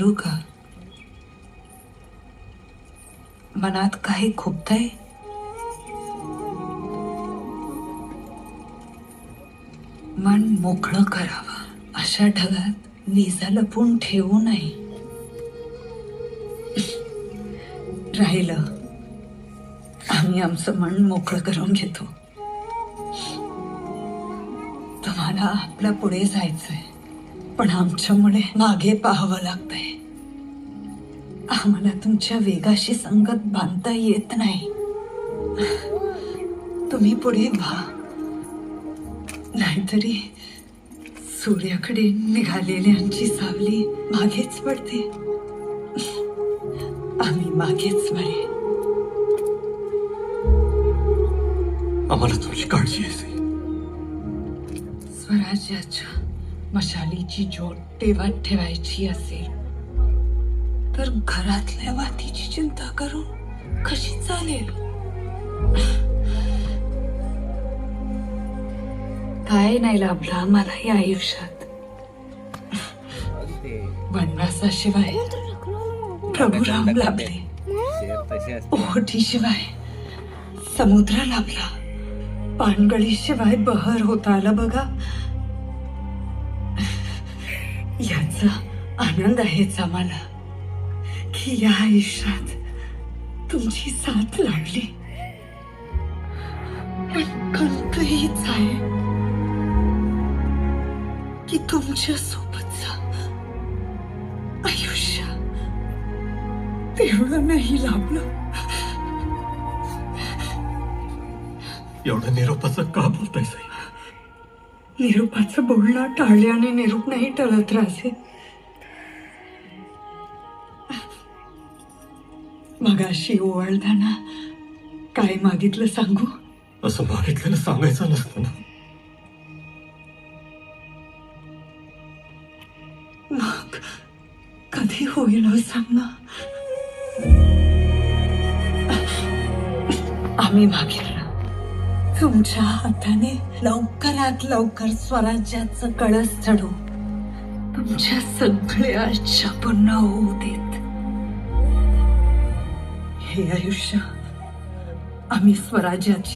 विचारू का? मनात काही खुपतंय? मन मोकळं करावं अशा ढगात वीजा लपून ठेवू नये. राहिलं आम्ही आमचं मन मोकळं करून घेतो. तुम्हाला आपल्या पुढे जायचंय, पण आमच्यामुळे मागे पाहावं लागतंय. आम्हाला तुमच्या वेगाशी संगत बांधता येत नाही. तुम्ही पुढे व्हा, नाहीतरी सूर्याकडे निघालेल्यांची सावली मागेच पडते. आम्ही मागेच बरे. आम्हाला तुमची काळजी आहे. स्वराज्याच्या मशालीची ज्योत तेव्हा ठेवायची असेल तर घरातल्या वातीची चिंता करून कशी चालेल? काय नाही लाभलं आम्हाला या आयुष्यात. वनवासाशिवाय प्रभू राम लाभले, ओहोटीशिवाय समुद्र लाभला, पानगळीशिवाय बहर होता आला बघा. याचा आनंद आहेच आम्हाला की या आयुष्यात तुमची साथ लाभली. पण खंत हीच आहे की तुमच्या सोबतचं आयुष्य तेवढं नाही लाभलं. एवढं निरोपाचं का बोलताय साई? निरूपाचं बोलणं टाळल्याने निरूप नाही टळत राहते. मगाशी ओवाळताना काय मागितलं सांगू? असं मागितलेलं सांगायचं नसतं ना. मग कधी होईल हो सांग ना. आम्ही मागितलं तुमच्या हाताने लवकरात लवकर स्वराज्याचं कळस चढू, तुमच्या सगळ्या इच्छा पूर्ण होऊ देत. हे आयुष्य आम्ही स्वराज्याची